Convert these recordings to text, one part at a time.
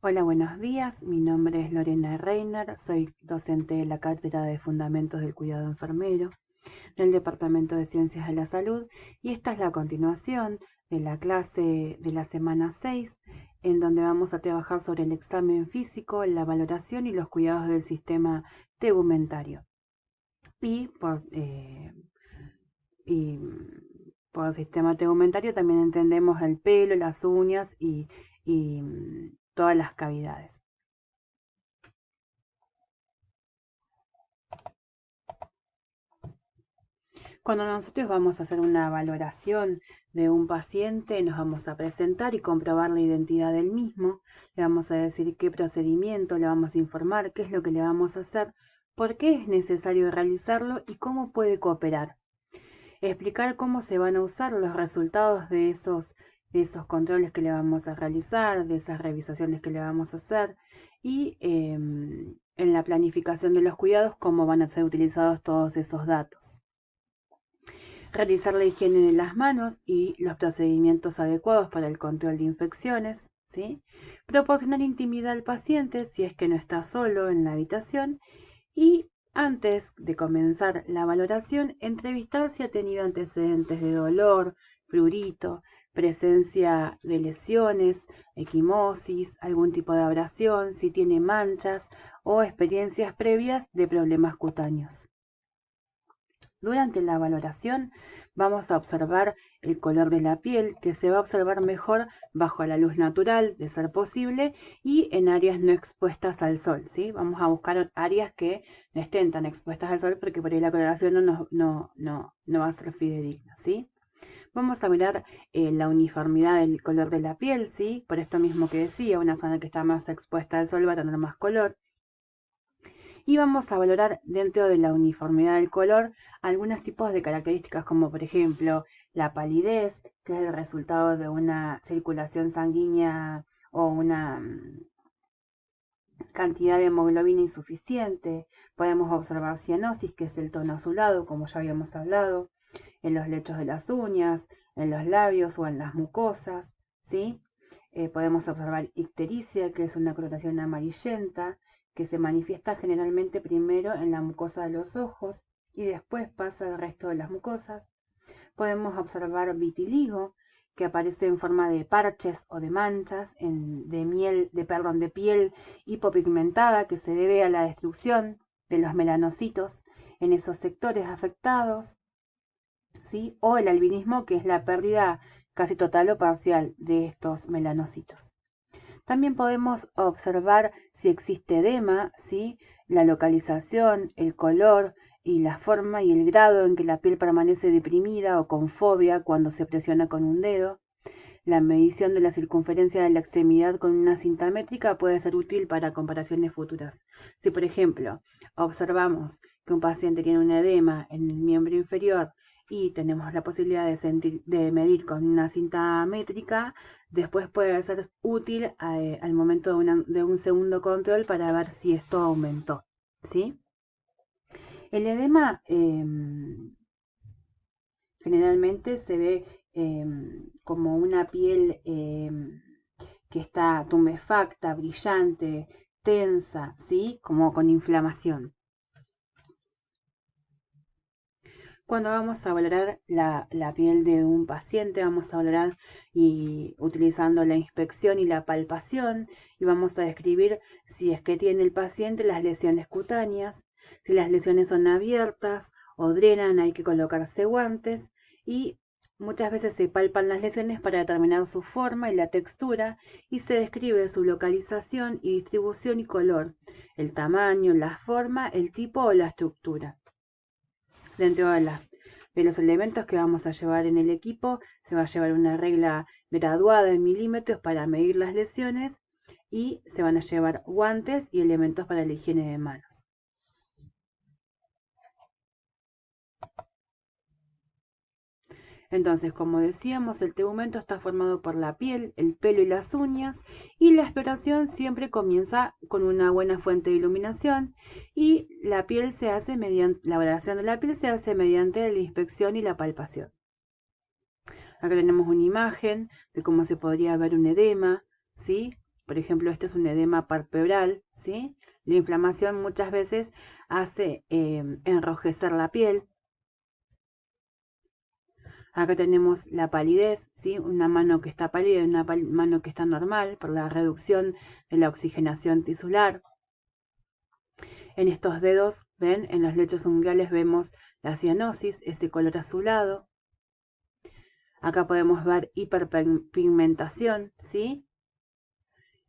Hola, buenos días. Mi nombre es Lorena Reiner. Soy docente de la Cátedra de Fundamentos del Cuidado Enfermero del Departamento de Ciencias de la Salud y esta es la continuación de la clase de la semana 6, en donde vamos a trabajar sobre el examen físico, la valoración y los cuidados del sistema tegumentario. Y y por sistema tegumentario también entendemos el pelo, las uñas y todas las cavidades. Cuando nosotros vamos a hacer una valoración de un paciente, nos vamos a presentar y comprobar la identidad del mismo, le vamos a decir qué procedimiento, le vamos a informar qué es lo que le vamos a hacer, por qué es necesario realizarlo y cómo puede cooperar. Explicar cómo se van a usar los resultados de esos controles que le vamos a realizar, de esas revisaciones que le vamos a hacer y en la planificación de los cuidados, cómo van a ser utilizados todos esos datos. Realizar la higiene de las manos y los procedimientos adecuados para el control de infecciones, ¿sí? Proporcionar intimidad al paciente si es que no está solo en la habitación y antes de comenzar la valoración, entrevistar si ha tenido antecedentes de dolor, prurito, presencia de lesiones, equimosis, algún tipo de abrasión, si tiene manchas o experiencias previas de problemas cutáneos. Durante la valoración vamos a observar el color de la piel, que se va a observar mejor bajo la luz natural, de ser posible, y en áreas no expuestas al sol, ¿sí? Vamos a buscar áreas que no estén tan expuestas al sol porque por ahí la coloración no va a ser fidedigna, ¿sí? Vamos a mirar la uniformidad del color de la piel, ¿sí? Por esto mismo que decía, una zona que está más expuesta al sol va a tener más color. Y vamos a valorar dentro de la uniformidad del color algunos tipos de características como por ejemplo la palidez, que es el resultado de una circulación sanguínea o una cantidad de hemoglobina insuficiente. Podemos observar cianosis, que es el tono azulado, como ya habíamos hablado, en los lechos de las uñas, en los labios o en las mucosas, ¿sí? Podemos observar ictericia, que es una coloración amarillenta, que se manifiesta generalmente primero en la mucosa de los ojos y después pasa al resto de las mucosas. Podemos observar vitiligo, que aparece en forma de parches o de manchas de piel hipopigmentada que se debe a la destrucción de los melanocitos en esos sectores afectados, ¿sí? O el albinismo, que es la pérdida casi total o parcial de estos melanocitos. También podemos observar si existe edema, ¿sí? La localización, el color y la forma y el grado en que la piel permanece deprimida o con fobia cuando se presiona con un dedo. La medición de la circunferencia de la extremidad con una cinta métrica puede ser útil para comparaciones futuras. Si, por ejemplo, observamos que un paciente tiene un edema en el miembro inferior y tenemos la posibilidad de medir con una cinta métrica, después puede ser útil al momento de un segundo control para ver si esto aumentó, ¿sí? El edema generalmente se ve como una piel que está tumefacta, brillante, tensa, ¿sí? Como con inflamación. Cuando vamos a valorar la piel de un paciente, vamos a valorar utilizando la inspección y la palpación y vamos a describir si es que tiene el paciente las lesiones cutáneas, si las lesiones son abiertas o drenan, hay que colocarse guantes y muchas veces se palpan las lesiones para determinar su forma y la textura y se describe su localización y distribución y color, el tamaño, la forma, el tipo o la estructura. Dentro de los elementos que vamos a llevar en el equipo, se va a llevar una regla graduada en milímetros para medir las lesiones y se van a llevar guantes y elementos para la higiene de manos. Entonces, como decíamos, el tegumento está formado por la piel, el pelo y las uñas, y la exploración siempre comienza con una buena fuente de iluminación, y la valoración de la piel se hace mediante la inspección y la palpación. Acá tenemos una imagen de cómo se podría ver un edema, ¿sí? Por ejemplo, este es un edema palpebral, ¿sí? La inflamación muchas veces hace enrojecer la piel. Acá tenemos la palidez, ¿sí? Una mano que está pálida y una mano que está normal por la reducción de la oxigenación tisular. En estos dedos, ven, en los lechos unguiales vemos la cianosis, ese color azulado. Acá podemos ver hiperpigmentación, ¿sí?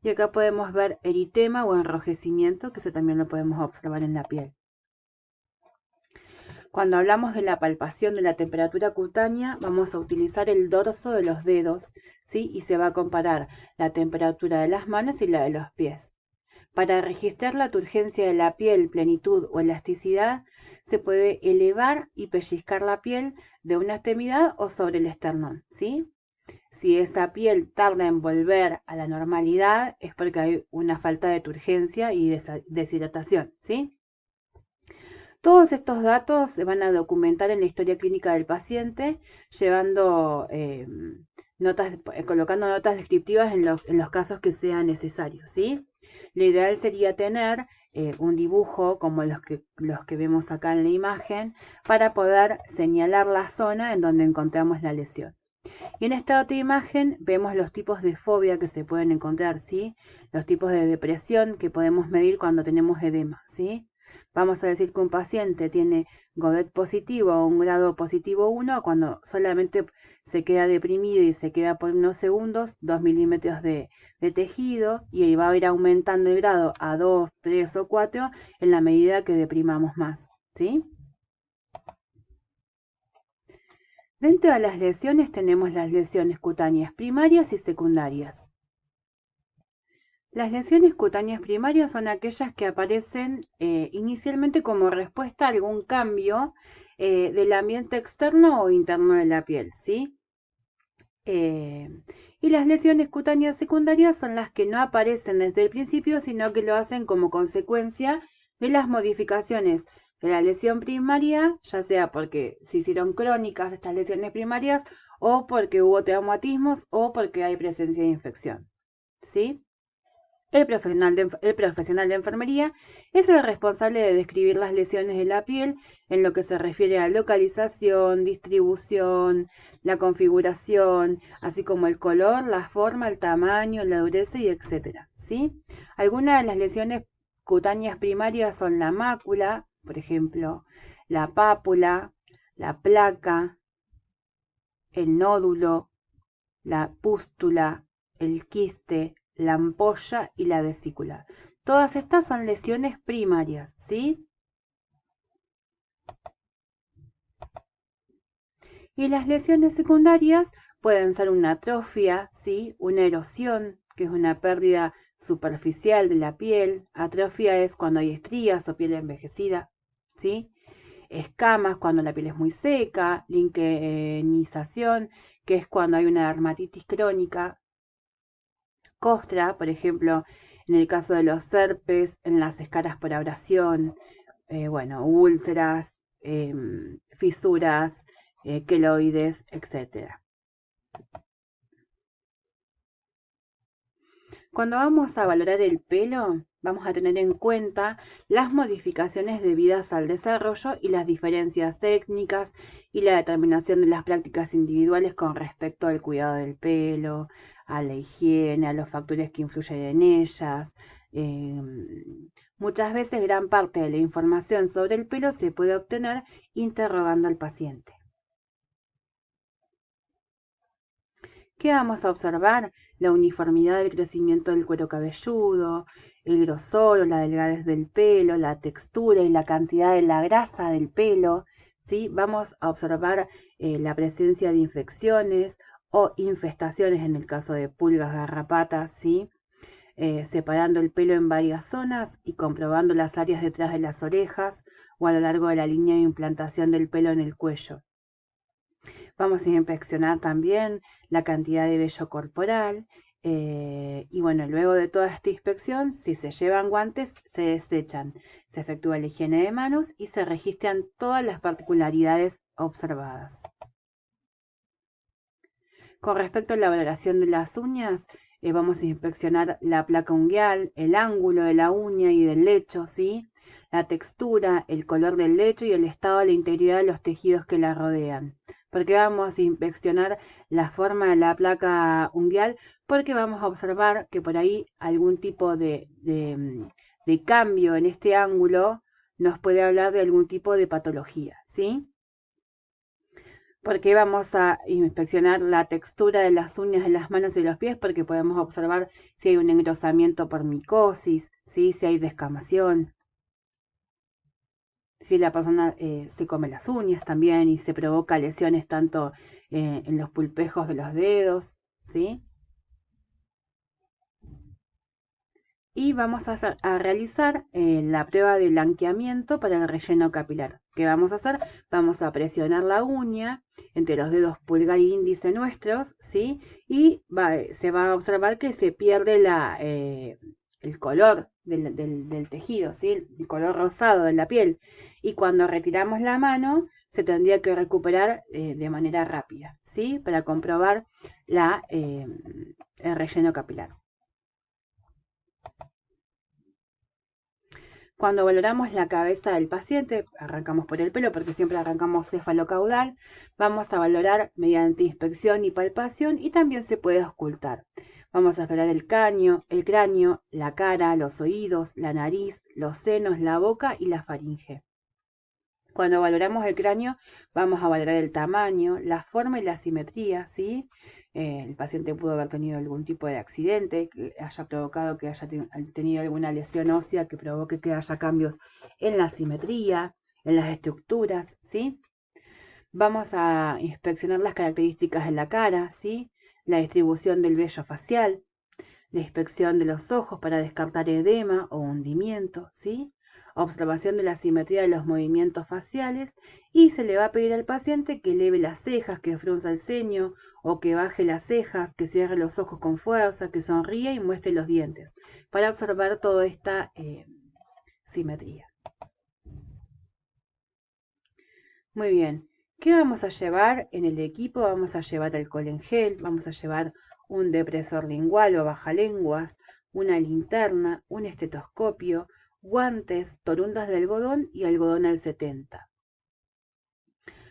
Y acá podemos ver eritema o enrojecimiento, que eso también lo podemos observar en la piel. Cuando hablamos de la palpación de la temperatura cutánea, vamos a utilizar el dorso de los dedos, ¿sí? Y se va a comparar la temperatura de las manos y la de los pies. Para registrar la turgencia de la piel, plenitud o elasticidad, se puede elevar y pellizcar la piel de una extremidad o sobre el esternón, ¿sí? Si esa piel tarda en volver a la normalidad, es porque hay una falta de turgencia y deshidratación, ¿sí? Todos estos datos se van a documentar en la historia clínica del paciente, llevando colocando notas descriptivas en los casos que sean necesarios, ¿sí? Lo ideal sería tener un dibujo como los que vemos acá en la imagen para poder señalar la zona en donde encontramos la lesión. Y en esta otra imagen vemos los tipos de fobia que se pueden encontrar, ¿sí? Los tipos de depresión que podemos medir cuando tenemos edema, ¿sí? Vamos a decir que un paciente tiene Godet positivo o un grado positivo 1 cuando solamente se queda deprimido y se queda por unos segundos, 2 milímetros de tejido, y ahí va a ir aumentando el grado a 2, 3 o 4 en la medida que deprimamos más, ¿sí? Dentro de las lesiones tenemos las lesiones cutáneas primarias y secundarias. Las lesiones cutáneas primarias son aquellas que aparecen inicialmente como respuesta a algún cambio del ambiente externo o interno de la piel, ¿sí? Y las lesiones cutáneas secundarias son las que no aparecen desde el principio, sino que lo hacen como consecuencia de las modificaciones de la lesión primaria, ya sea porque se hicieron crónicas estas lesiones primarias, o porque hubo traumatismos, o porque hay presencia de infección, ¿sí? El profesional de enfermería es el responsable de describir las lesiones de la piel en lo que se refiere a localización, distribución, la configuración, así como el color, la forma, el tamaño, la dureza y etcétera, ¿sí? Algunas de las lesiones cutáneas primarias son la mácula, por ejemplo, la pápula, la placa, el nódulo, la pústula, el quiste, la ampolla y la vesícula. Todas estas son lesiones primarias, ¿sí? Y las lesiones secundarias pueden ser una atrofia, ¿sí? Una erosión, que es una pérdida superficial de la piel. Atrofia es cuando hay estrías o piel envejecida, ¿sí? Escamas cuando la piel es muy seca. Linquenización, que es cuando hay una dermatitis crónica. Costra, por ejemplo, en el caso de los herpes, en las escaras por abrasión, bueno, úlceras, fisuras, queloides, etc. Cuando vamos a valorar el pelo, vamos a tener en cuenta las modificaciones debidas al desarrollo y las diferencias técnicas y la determinación de las prácticas individuales con respecto al cuidado del pelo, a la higiene, a los factores que influyen en ellas. Muchas veces gran parte de la información sobre el pelo se puede obtener interrogando al paciente. ¿Qué vamos a observar? La uniformidad del crecimiento del cuero cabelludo, el grosor o la delgadez del pelo, la textura y la cantidad de la grasa del pelo, ¿sí? Vamos a observar la presencia de infecciones o infestaciones en el caso de pulgas, garrapatas, ¿sí? Separando el pelo en varias zonas y comprobando las áreas detrás de las orejas o a lo largo de la línea de implantación del pelo en el cuello. Vamos a inspeccionar también la cantidad de vello corporal y bueno, luego de toda esta inspección, si se llevan guantes, se desechan, se efectúa la higiene de manos y se registran todas las particularidades observadas. Con respecto a la valoración de las uñas, Vamos a inspeccionar la placa unguial, el ángulo de la uña y del lecho, ¿sí? La textura, el color del lecho y el estado de la integridad de los tejidos que la rodean. ¿Por qué vamos a inspeccionar la forma de la placa unguial? Porque vamos a observar que por ahí algún tipo de cambio en este ángulo nos puede hablar de algún tipo de patología, ¿sí? Porque vamos a inspeccionar la textura de las uñas de las manos y los pies, porque podemos observar si hay un engrosamiento por micosis, ¿sí? Si hay descamación, si la persona se come las uñas también y se provoca lesiones tanto en los pulpejos de los dedos, ¿sí? Y vamos a realizar la prueba de blanqueamiento para el relleno capilar. ¿Qué vamos a hacer? Vamos a presionar la uña entre los dedos pulgar y índice nuestros, ¿sí? Y se va a observar que se pierde el color del tejido, ¿sí? El color rosado de la piel. Y cuando retiramos la mano, se tendría que recuperar de manera rápida, ¿sí? Para comprobar el relleno capilar. Cuando valoramos la cabeza del paciente, arrancamos por el pelo porque siempre arrancamos cefalocaudal, vamos a valorar mediante inspección y palpación y también se puede auscultar. Vamos a valorar el cráneo, la cara, los oídos, la nariz, los senos, la boca y la faringe. Cuando valoramos el cráneo, vamos a valorar el tamaño, la forma y la simetría, ¿sí? El paciente pudo haber tenido algún tipo de accidente que haya provocado que haya tenido alguna lesión ósea que provoque que haya cambios en la simetría, en las estructuras, ¿sí? Vamos a inspeccionar las características de la cara, ¿sí? La distribución del vello facial, la inspección de los ojos para descartar edema o hundimiento, ¿sí? Observación de la simetría de los movimientos faciales y se le va a pedir al paciente que eleve las cejas, que frunza el ceño o que baje las cejas, que cierre los ojos con fuerza, que sonríe y muestre los dientes para observar toda esta simetría. Muy bien, ¿qué vamos a llevar en el equipo? Vamos a llevar alcohol en gel, vamos a llevar un depresor lingual o bajalenguas, una linterna, un estetoscopio, guantes, torundas de algodón y algodón al 70.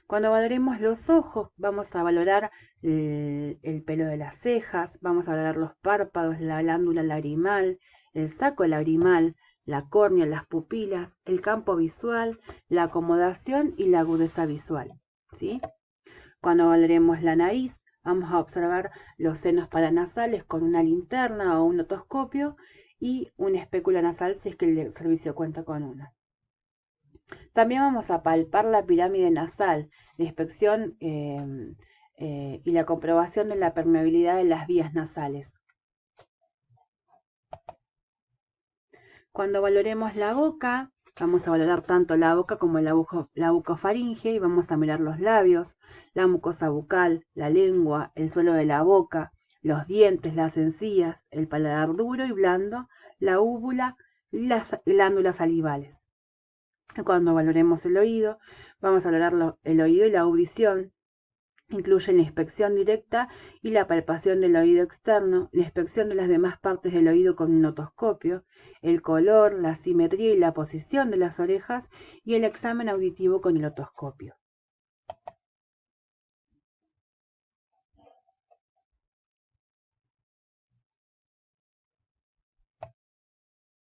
Cuando valoremos los ojos, vamos a valorar el pelo de las cejas, vamos a valorar los párpados, la glándula lagrimal, el saco lagrimal, la córnea, las pupilas, el campo visual, la acomodación y la agudeza visual, ¿sí? Cuando valoremos la nariz, vamos a observar los senos paranasales con una linterna o un otoscopio y una espécula nasal si es que el servicio cuenta con una. También vamos a palpar la pirámide nasal, la inspección y la comprobación de la permeabilidad de las vías nasales. Cuando valoremos la boca, vamos a valorar tanto la boca como la bucofaringe y vamos a mirar los labios, la mucosa bucal, la lengua, el suelo de la boca, los dientes, las encías, el paladar duro y blando, la úvula y las glándulas salivales. Cuando valoremos el oído, vamos a valorar el oído y la audición. Incluye la inspección directa y la palpación del oído externo, la inspección de las demás partes del oído con un otoscopio, el color, la simetría y la posición de las orejas y el examen auditivo con el otoscopio.